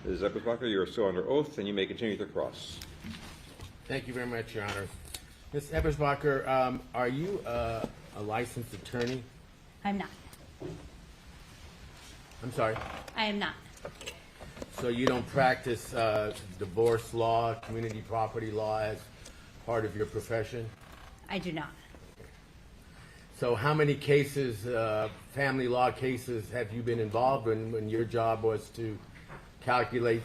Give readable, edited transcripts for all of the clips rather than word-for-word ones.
Ms. Ebersbacher, you are still under oath, and you may continue with the cross. Thank you very much, Your Honor. Ms. Ebersbacher, are you a licensed attorney? I'm not. I'm sorry. I am not. So you don't practice divorce law, community property law as part of your profession? I do not. So how many cases, family law cases, have you been involved in when your job was to calculate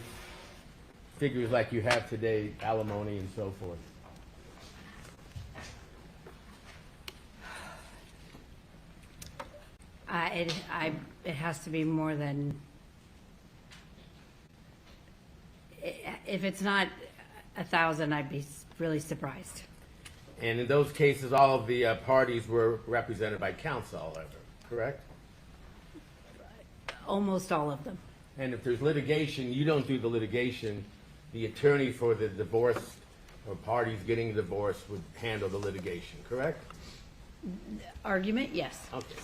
figures like you have today, alimony and so forth? It has to be more than, if it's not 1,000, I'd be really surprised. And in those cases, all of the parties were represented by counsel, correct? Almost all of them. And if there's litigation, you don't do the litigation. The attorney for the divorce or parties getting a divorce would handle the litigation, correct? Argument, yes. Okay.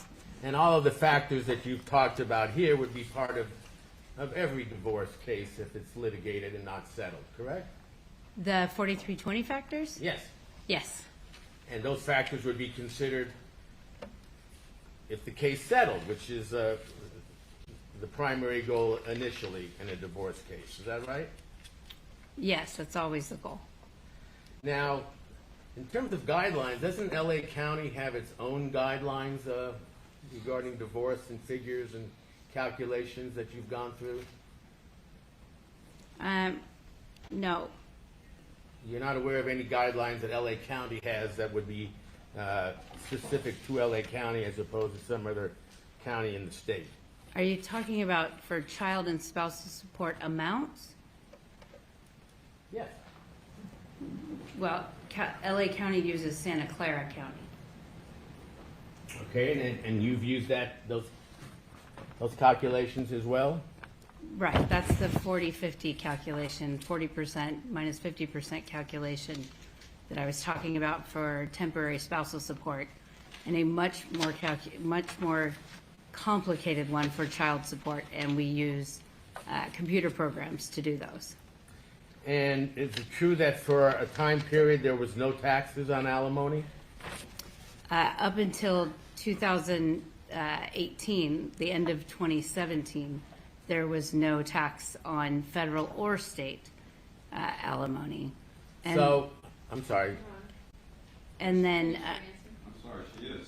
And all of the factors that you've talked about here would be part of every divorce case if it's litigated and not settled, correct? The 4320 factors? Yes. Yes. And those factors would be considered if the case settled, which is the primary goal initially in a divorce case. Is that right? Yes, that's always the goal. Now, in terms of guidelines, doesn't LA County have its own guidelines regarding divorce and figures and calculations that you've gone through? No. You're not aware of any guidelines that LA County has that would be specific to LA County as opposed to some other county in the state? Are you talking about for child and spousal support amounts? Yes. Well, LA County uses Santa Clara County. Okay, and you've used those calculations as well? Right, that's the 40-50 calculation, 40% minus 50% calculation that I was talking about for temporary spousal support, and a much more complicated one for child support, and we use computer programs to do those. And is it true that for a time period there was no taxes on alimony? Up until 2018, the end of 2017, there was no tax on federal or state alimony. And, So, I'm sorry. And then, I'm sorry, she is.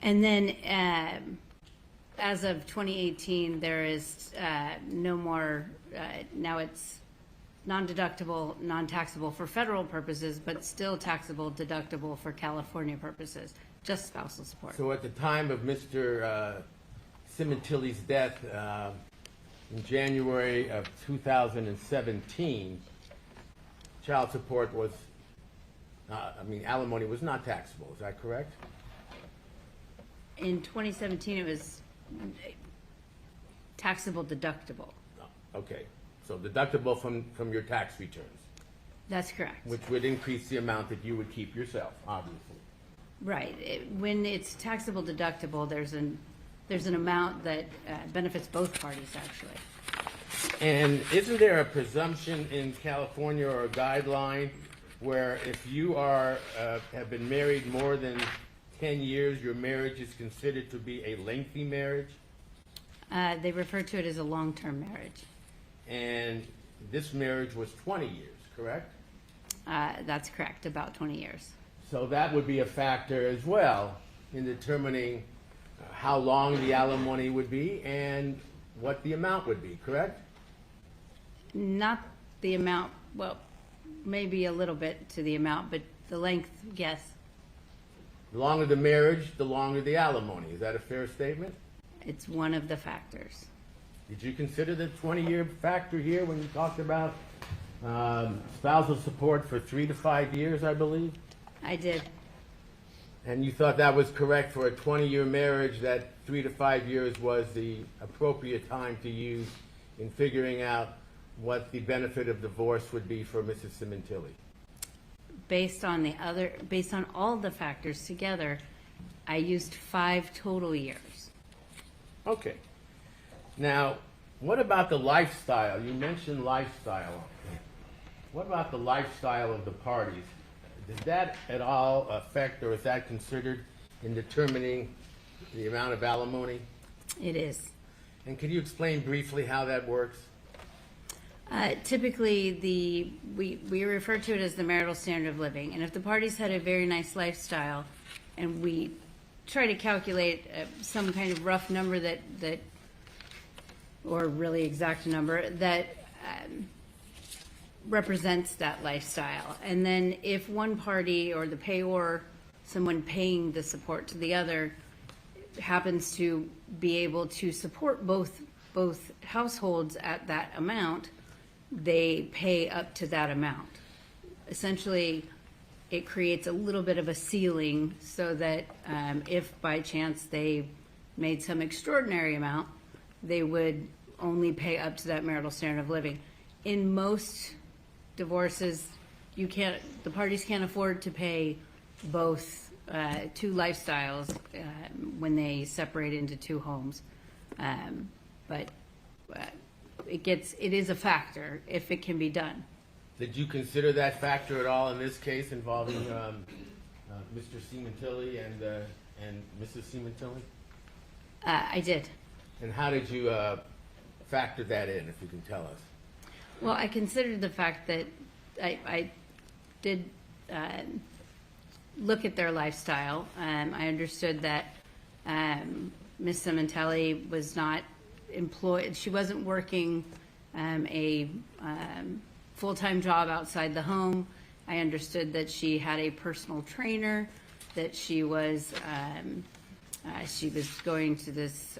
and then, as of 2018, there is no more. Now it's non-deductible, non-taxable for federal purposes, but still taxable, deductible for California purposes. Just spousal support. So at the time of Mr. Sementilli's death in January of 2017, child support was, alimony was not taxable. Is that correct? In 2017, it was taxable, deductible. Okay. So deductible from your tax returns, That's correct. which would increase the amount that you would keep yourself, obviously. Right. When it's taxable, deductible, there's an amount that benefits both parties, actually. And isn't there a presumption in California or a guideline where if you have been married more than 10 years, your marriage is considered to be a lengthy marriage? They refer to it as a long-term marriage. And this marriage was 20 years, correct? That's correct, about 20 years. So that would be a factor as well in determining how long the alimony would be and what the amount would be, correct? Not the amount, well, maybe a little bit to the amount, but the length, yes. The longer the marriage, the longer the alimony. Is that a fair statement? It's one of the factors. Did you consider the 20-year factor here when you talked about spousal support for 3 to 5 years, I believe? I did. And you thought that was correct for a 20-year marriage, that 3 to 5 years was the appropriate time to use in figuring out what the benefit of divorce would be for Mrs. Sementilli? Based on all the factors together, I used 5 total years. Okay. Now, What about the lifestyle? You mentioned lifestyle. What about the lifestyle of the parties? Does that at all affect, or is that considered in determining the amount of alimony? It is. And can you explain briefly how that works? Typically, we refer to it as the marital standard of living. And if the parties had a very nice lifestyle, and we try to calculate some kind of rough number that or really exact number that represents that lifestyle. And then if one party or the payor, someone paying the support to the other, happens to be able to support both households at that amount, they pay up to that amount. Essentially, it creates a little bit of a ceiling so that if by chance they made some extraordinary amount, they would only pay up to that marital standard of living. In most divorces, the parties can't afford to pay both two lifestyles when they separate into two homes. But it is a factor if it can be done. Did you consider that factor at all in this case involving Mr. Sementilli and Mrs. Sementilli? I did. And how did you factor that in, if you can tell us? Well, I considered the fact that I did look at their lifestyle. I understood that Ms. Sementilli was not employed. She wasn't working a full-time job outside the home. I understood that she had a personal trainer, that she was going to this,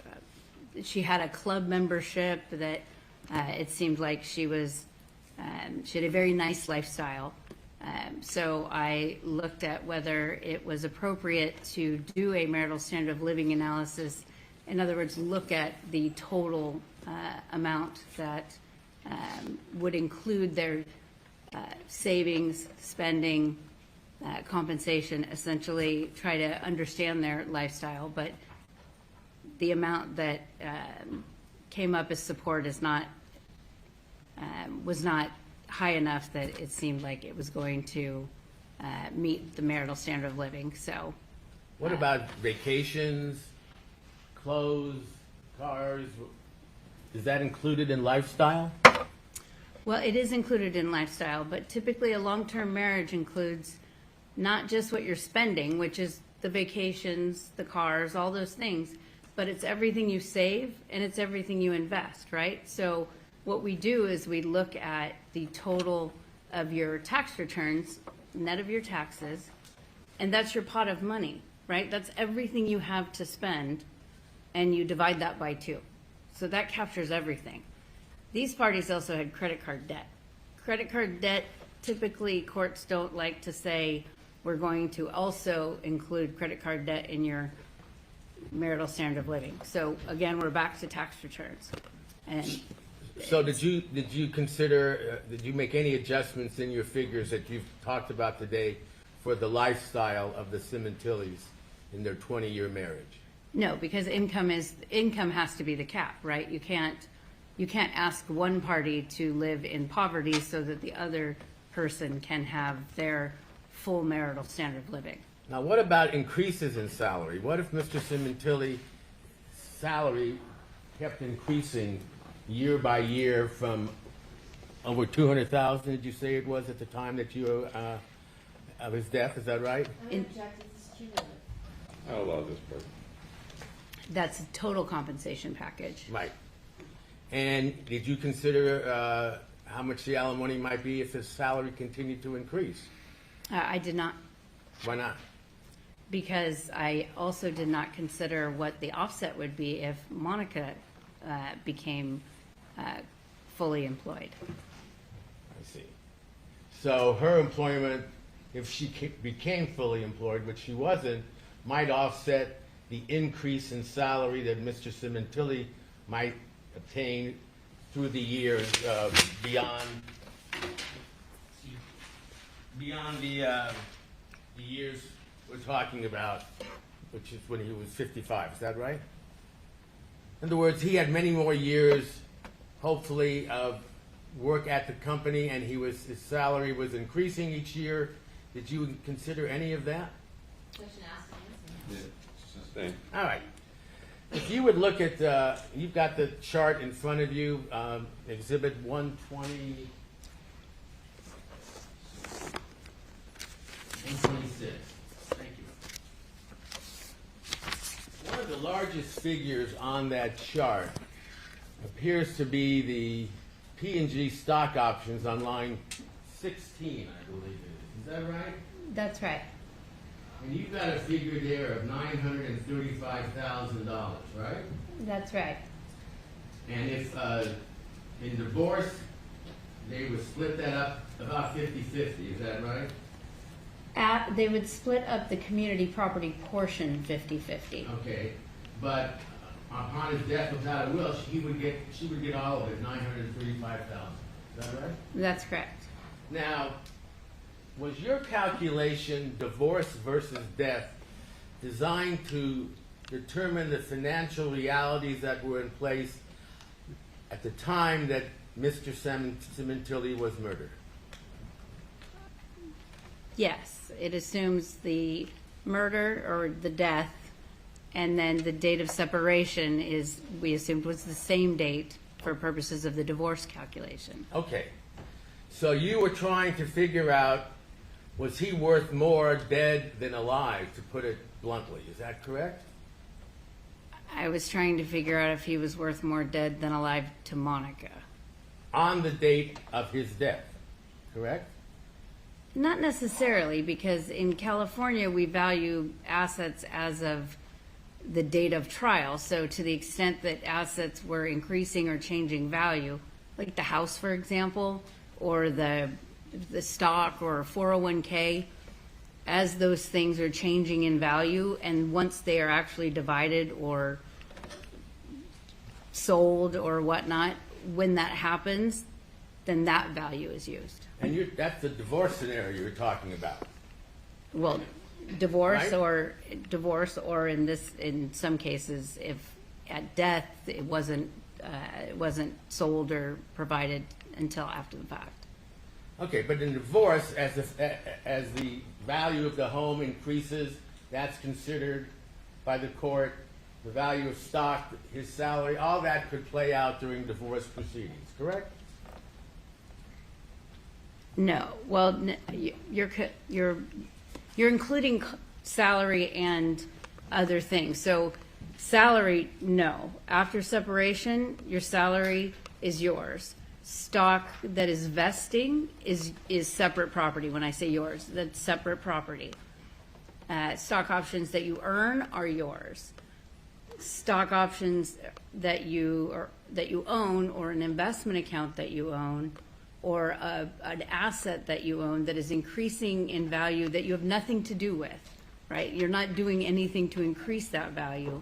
she had a club membership, that it seemed like she had a very nice lifestyle. So I looked at whether it was appropriate to do a marital standard of living analysis. In other words, look at the total amount that would include their savings, spending, compensation, essentially try to understand their lifestyle. But the amount that came up as support is was not high enough that it seemed like it was going to meet the marital standard of living. So, What about vacations, clothes, cars? Is that included in lifestyle? well, it is included in lifestyle, but typically a long-term marriage includes not just what you're spending, which is the vacations, the cars, all those things, but it's everything you save and it's everything you invest, right? So what we do is we look at the total of your tax returns, net of your taxes, and that's your pot of money, right? That's everything you have to spend, and you divide that by 2. So that captures everything. These parties also had credit card debt. Credit card debt, typically courts don't like to say, we're going to also include credit card debt in your marital standard of living. So again, we're back to tax returns. And So did you consider, did you make any adjustments in your figures that you've talked about today for the lifestyle of the Sementillis in their 20-year marriage? no, because income has to be the cap, right? You can't ask one party to live in poverty so that the other person can have their full marital standard of living. Now, what about increases in salary? What if Mr. Sementilli's salary kept increasing year by year from over $200,000, did you say it was at the time that you of his death? Is that right? I love this part. That's a total compensation package. Right. And did you consider how much the alimony might be if his salary continued to increase? I did not, Why not? because I also did not consider what the offset would be if Monica became fully employed. I see. So her employment, if she became fully employed, which she wasn't, might offset the increase in salary that Mr. Sementilli might obtain through the years beyond the years we're talking about, which is when he was 55. Is that right? In other words, he had many more years hopefully work at the company and his salary was increasing each year. Did you consider any of that? Yeah, sustain. All right. If you would look at, you've got the chart in front of you, Exhibit 120, 126. Thank you. One of the largest figures on that chart appears to be the P&G stock options on line 16, I believe it is. Is that right? That's right. And you've got a figure there of $935,000, right? That's right. And if in divorce, they would split that up about 50-50, is that right? They would split up the community property portion 50-50. Okay, but upon his death without a will, she would get all of it, $935,000. Is that right? That's correct. Now, was your calculation, divorce versus death, designed to determine the financial realities that were in place at the time that Mr. Sementilli was murdered? Yes, it assumes the murder or the death, and then the date of separation is, we assumed, was the same date for purposes of the divorce calculation. Okay, so you were trying to figure out, was he worth more dead than alive, to put it bluntly, is that correct? I was trying to figure out if he was worth more dead than alive to Monica. On the date of his death, correct? Not necessarily, because in California, we value assets as of the date of trial. So to the extent that assets were increasing or changing value, like the house, for example, or the stock or 401k, as those things are changing in value, and once they are actually divided or sold or whatnot, when that happens, then that value is used. And that's the divorce scenario you're talking about. Well, divorce Right. or in some cases, if at death it wasn't sold or provided until after the fact. Okay, but in divorce, as the value of the home increases, that's considered by the court. The value of stock, his salary, all that could play out during divorce proceedings, correct? No, well, you're including salary and other things. So salary, no. After separation, your salary is yours. Stock that is vesting is separate property. When I say yours, that's separate property. Stock options that you earn are yours. Stock options that you own, or an investment account that you own, or an asset that you own that is increasing in value that you have nothing to do with, right? You're not doing anything to increase that value.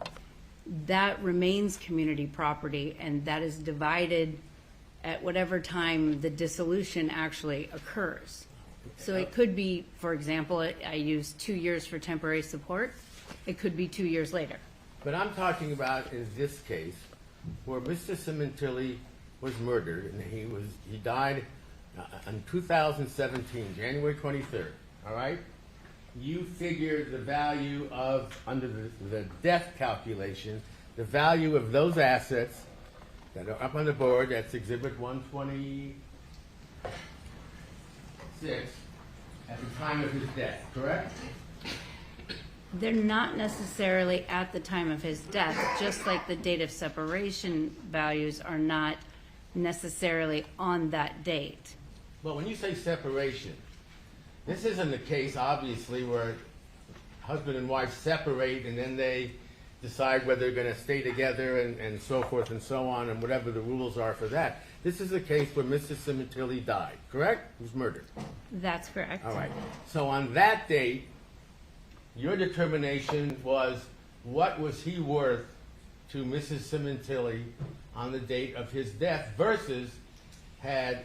That remains community property, and that is divided at whatever time the dissolution actually occurs. So it could be, for example, I used 2 years for temporary support. It could be 2 years later. But I'm talking about in this case where Mr. Sementilli was murdered, and he died in 2017, January 23rd, all right? You figured the value of, under the death calculation, the value of those assets that are up on the board, that's Exhibit 126, at the time of his death, correct? They're not necessarily at the time of his death, just like the date of separation values are not necessarily on that date. Well, when you say separation, this isn't the case, obviously, where husband and wife separate and then they decide whether they're going to stay together and so forth and so on, and whatever the rules are for that. This is a case where Mr. Sementilli died, correct? He was murdered. That's correct. All right. So on that date, your determination was, what was he worth to Mrs. Sementilli on the date of his death versus had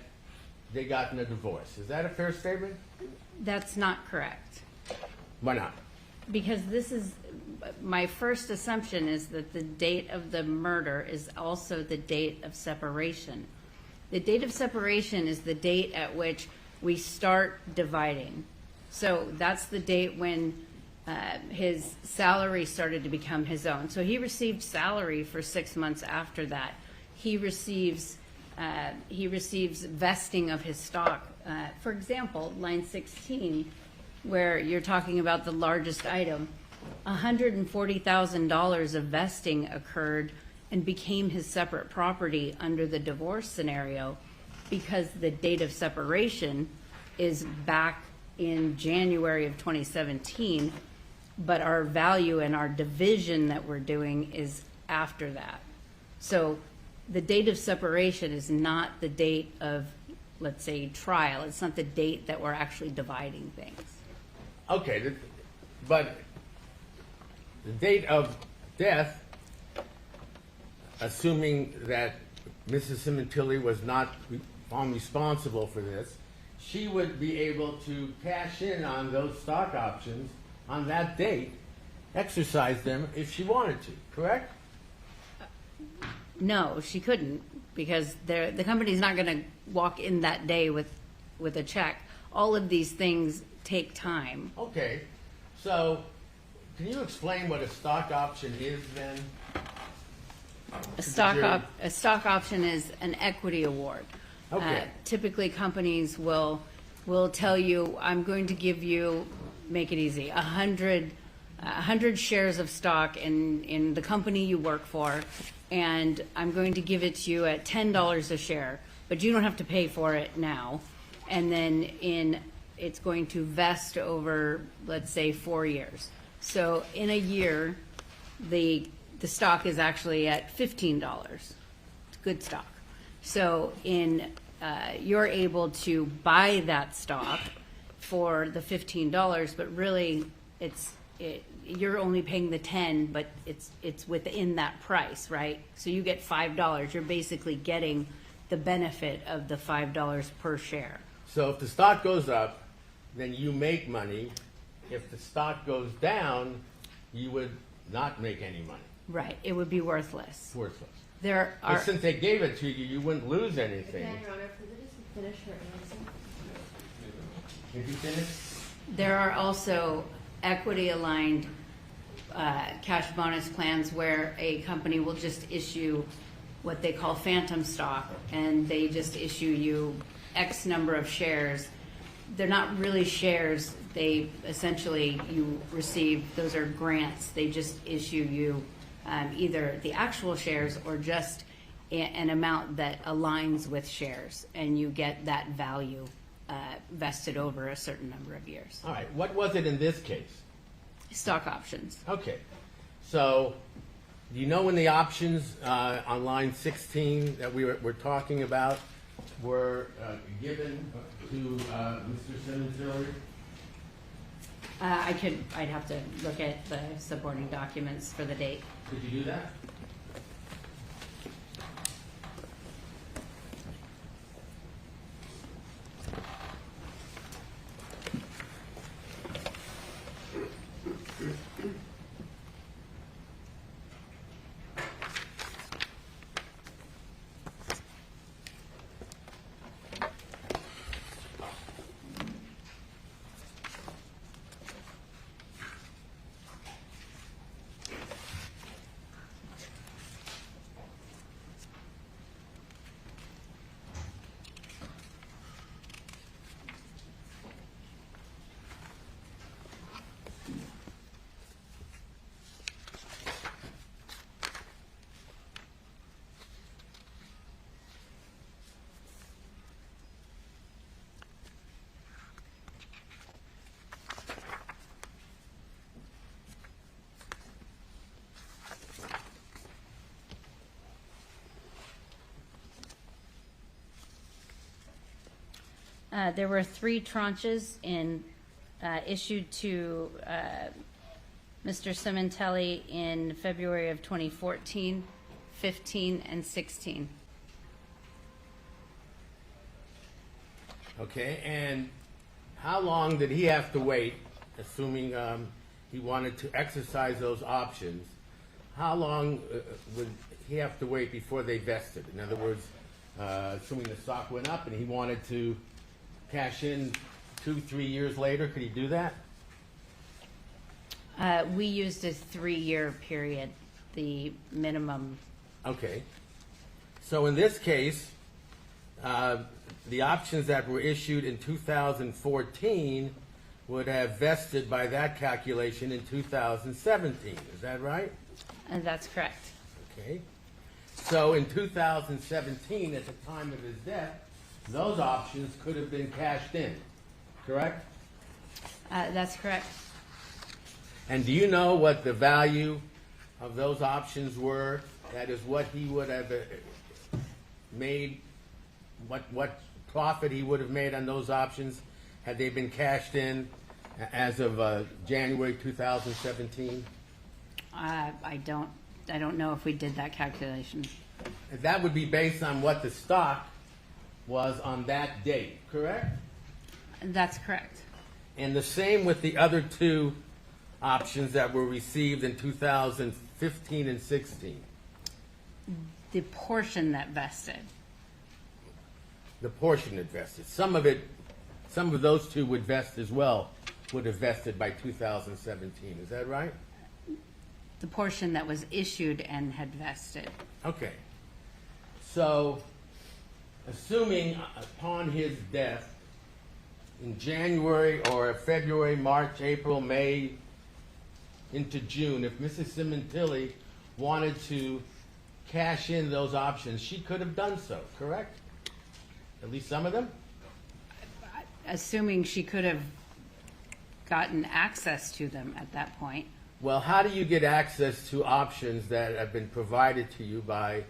they gotten a divorce. Is that a fair statement? That's not correct. Why not? because this is, my first assumption is that the date of the murder is also the date of separation. The date of separation is the date at which we start dividing. So that's the date when his salary started to become his own. So he received salary for 6 months after that. He receives vesting of his stock. For example, line 16, where you're talking about the largest item, $140,000 of vesting occurred and became his separate property under the divorce scenario because the date of separation is back in January of 2017, but our value and our division that we're doing is after that. So the date of separation is not the date of, let's say, trial. It's not the date that we're actually dividing things. Okay, but the date of death, assuming that Mrs. Sementilli was not found responsible for this, she would be able to cash in on those stock options on that date, exercise them if she wanted to, correct? No, she couldn't, because the company's not going to walk in that day with a check. All of these things take time. Okay, so can you explain what a stock option is then? A stock option is an equity award. Okay. Typically, companies will tell you, I'm going to give you, make it easy, 100 shares of stock in the company you work for, and I'm going to give it to you at $10 a share, but you don't have to pay for it now. And then it's going to vest over, let's say, 4 years. So in a year, the stock is actually at $15. It's good stock. So you're able to buy that stock for the $15, but really you're only paying the $10, but it's within that price, right? So you get $5. You're basically getting the benefit of the $5 per share. So if the stock goes up, then you make money. If the stock goes down, you would not make any money. Right, it would be worthless. Worthless. There But are, since they gave it to you, you wouldn't lose anything. Again, Your Honor, could you just finish her answer? Did you finish? there are also equity-aligned cash bonus plans where a company will just issue what they call phantom stock, and they just issue you X number of shares. They're not really shares. They essentially, you receive, those are grants. They just issue you either the actual shares or just an amount that aligns with shares, and you get that value vested over a certain number of years. All right. What was it in this case? Stock options. Okay. So, do you know when the options on line 16 that we're talking about were given to Mr. Sementilli? I'd have to look at the supporting documents for the date. Could you do that? There were 3 tranches issued to Mr. Sementilli in February of 2014, 15, and 16. Okay. And how long did he have to wait, assuming he wanted to exercise those options, how long would he have to wait before they vested? In other words, assuming the stock went up and he wanted to cash in 2-3 years later, could he do that? We used a 3-year period, the minimum. Okay. So in this case, the options that were issued in 2014 would have vested by that calculation in 2017. Is that right? And that's correct. Okay. So in 2017, at the time of his death, those options could have been cashed in, correct? That's correct. And do you know what the value of those options were? That is what he would have made, what profit he would have made on those options had they been cashed in as of January 2017? I don't know if we did that calculation. That would be based on what the stock was on that date, correct? That's correct. And the same with the other two options that were received in 2015 and 16. The portion that vested. The portion that vested. Some of those two would vest as well, would have vested by 2017. Is that right? The portion that was issued and had vested. Okay. So, assuming upon his death in January or February, March, April, May, into June, if Mrs. Sementilli wanted to cash in those options, she could have done so, correct? At least some of them? Assuming she could have gotten access to them at that point. Well, how do you get access to options that have been provided to you by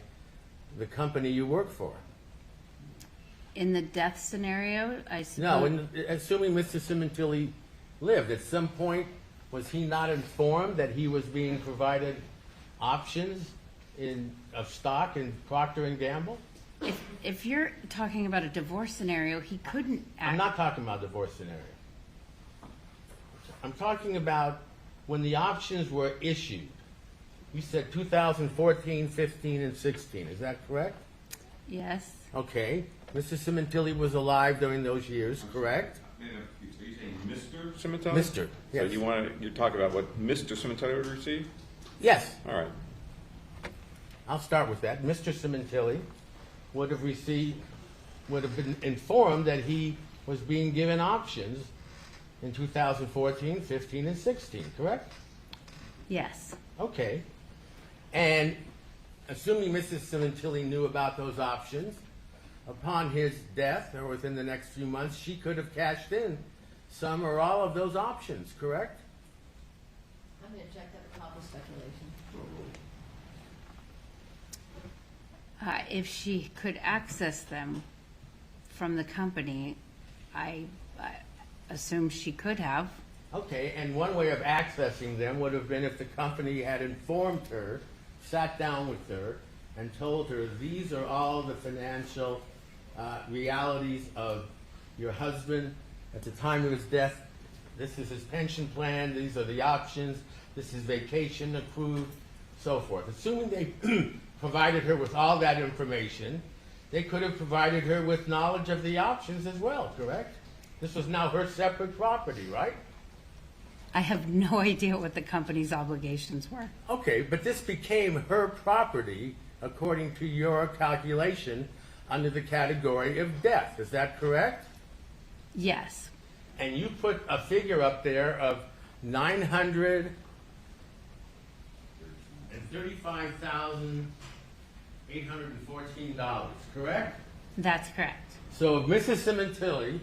the company you work for? In the death scenario, I suppose. No, assuming Mr. Sementilli lived, at some point, was he not informed that he was being provided options of stock in Procter & Gamble? If you're talking about a divorce scenario, he couldn't I'm not talking about a divorce scenario. I'm talking about when the options were issued. You said 2014, 15, and 16. Is that correct? Yes. Okay. Mr. Sementilli was alive during those years, correct? Are you saying Mr. Sementilli? Mr. Yes. So you're talking about what Mr. Sementilli would receive? Yes. All right. I'll start with that. Mr. Sementilli would have been informed that he was being given options in 2014, 15, and 16, correct? Yes. Okay. And assuming Mrs. Sementilli knew about those options, upon his death or within the next few months, she could have cashed in some or all of those options, correct? I'm going to check that with Pablo's speculation. If she could access them from the company, I assume she could have. Okay, and one way of accessing them would have been if the company had informed her, sat down with her, and told her, these are all the financial realities of your husband at the time of his death. This is his pension plan, these are the options, this is vacation accrued, so forth. Assuming they provided her with all that information, they could have provided her with knowledge of the options as well, correct? This was now her separate property, right? I have no idea what the company's obligations were. Okay, but this became her property according to your calculation under the category of death. Is that correct? Yes. And you put a figure up there of $935,814, correct? That's correct. So if Mrs. Sementilli,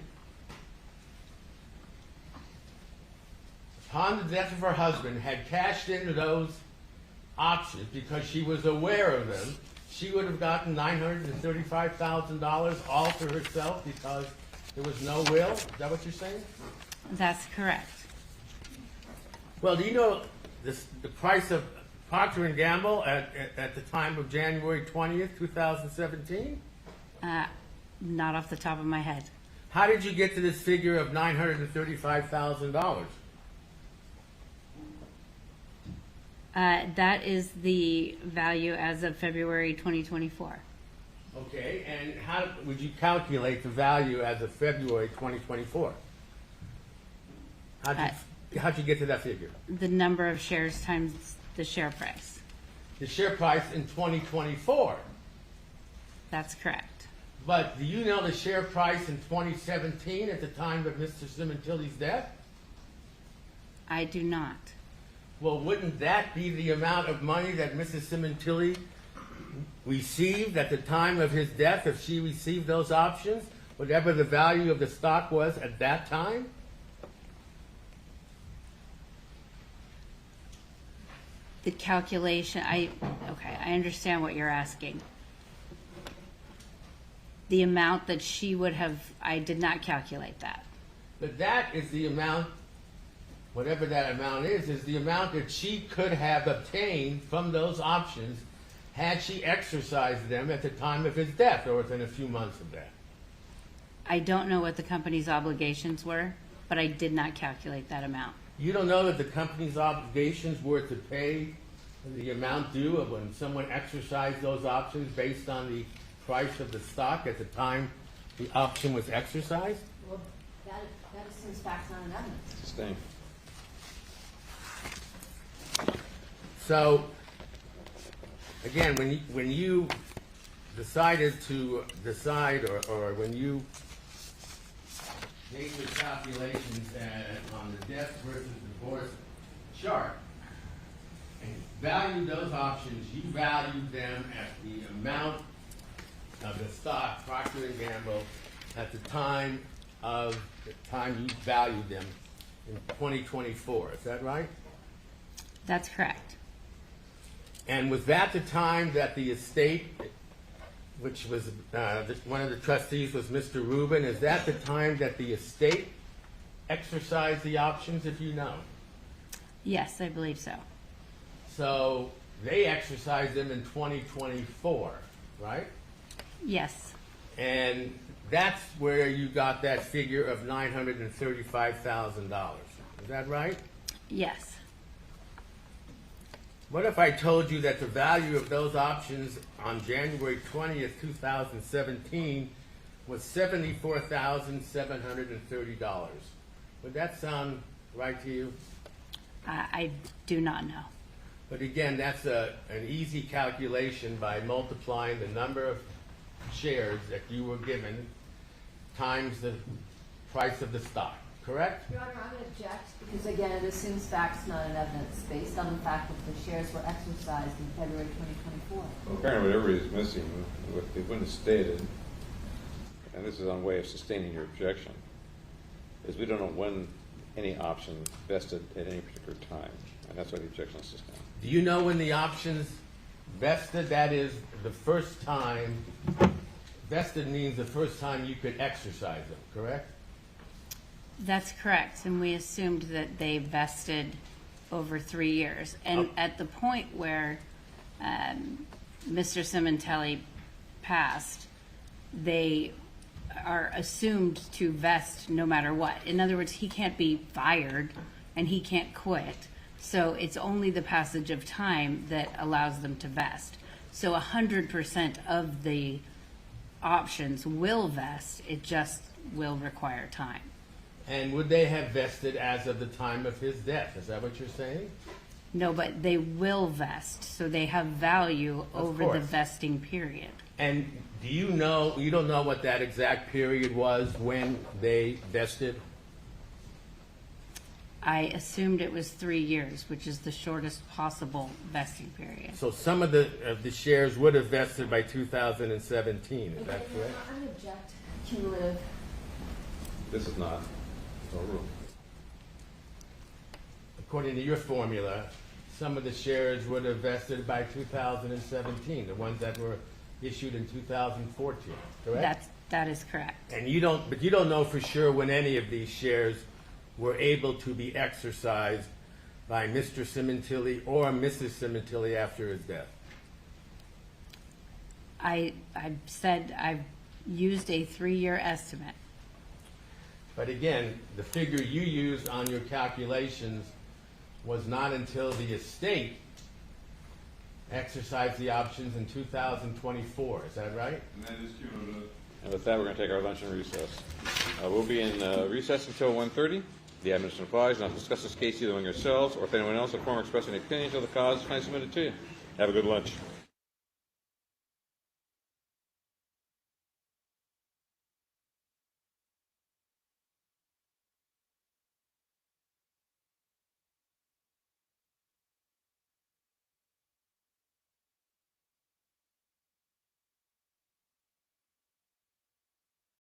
upon the death of her husband, had cashed into those options because she was aware of them, she would have gotten $935,000 all to herself because there was no will? Is that what you're saying? That's correct. Well, do you know the price of Procter & Gamble at the time of January 20th, 2017? Not off the top of my head. How did you get to this figure of $935,000? That is the value as of February 2024. Okay, and how would you calculate the value as of February 2024? How'd you get to that figure? The number of shares times the share price. The share price in 2024. That's correct. But do you know the share price in 2017 at the time of Mr. Sementilli's death? I do not. Well, wouldn't that be the amount of money that Mrs. Sementilli received at the time of his death if she received those options? Whatever the value of the stock was at that time? The calculation, I understand what you're asking. The amount that she would have, I did not calculate that. But that is the amount, whatever that amount is the amount that she could have obtained from those options had she exercised them at the time of his death or within a few months of that. I don't know what the company's obligations were, but I did not calculate that amount. You don't know that the company's obligations were to pay the amount due of when someone exercised those options based on the price of the stock at the time the option was exercised? Well, that assumes facts, not an evidence. Sustain. So, again, when you decided to decide or when you made your calculations on the death versus divorce chart and valued those options, you valued them at the amount of the stock, Procter & Gamble, at the time you valued them in 2024. Is that right? That's correct. And was that the time that the estate, which was one of the trustees was Mr. Rubin, is that the time that the estate exercised the options, if you know? Yes, I believe so. So they exercised them in 2024, right? Yes, And that's where you got that figure of $935,000. Is that right? yes. What if I told you that the value of those options on January 20th, 2017 was $74,730? Would that sound right to you? I do not know. But again, that's an easy calculation by multiplying the number of shares that you were given times the price of the stock, correct? Your Honor, I'm going to object because, again, it assumes facts, not an evidence, based on the fact that the shares were exercised in February 2024. Well, apparently whatever is missing, what they wouldn't have stated, and this is on way of sustaining your objection, is we don't know when any option vested at any particular time, and that's why the objection is sustained. Do you know when the options vested? That is the first time, vested means the first time you could exercise them, correct? That's correct, and we assumed that they vested over 3 years. And at the point where Mr. Sementilli passed, they are assumed to vest no matter what. In other words, he can't be fired and he can't quit. So it's only the passage of time that allows them to vest. So 100% of the options will vest, it just will require time. And would they have vested as of the time of his death? Is that what you're saying? No, but they will vest, so they have value over the course. vesting period. And do you know, you don't know what that exact period was when they vested? I assumed it was 3 years, which is the shortest possible vesting period. So some of the shares would have vested by 2017, is that Again, Your correct? Honor, I'm going to object cumulative. This is not a rule. According to your formula, some of the shares would have vested by 2017, the ones that were issued in 2014, correct? That is correct. And you don't know for sure when any of these shares were able to be exercised by Mr. Sementilli or Mrs. Sementilli after his death. I said I've used a 3-year estimate. But again, the figure you used on your calculations was not until the estate exercise the options in 2024. Is that right? And that is cumulative. And with that, we're going to take our lunch and recess. We'll be in recess until 1:30. The admonition applies. Not discuss this case either among yourselves or if anyone else in form expressing an opinion of the cause kindly submitted to you. Have a good lunch.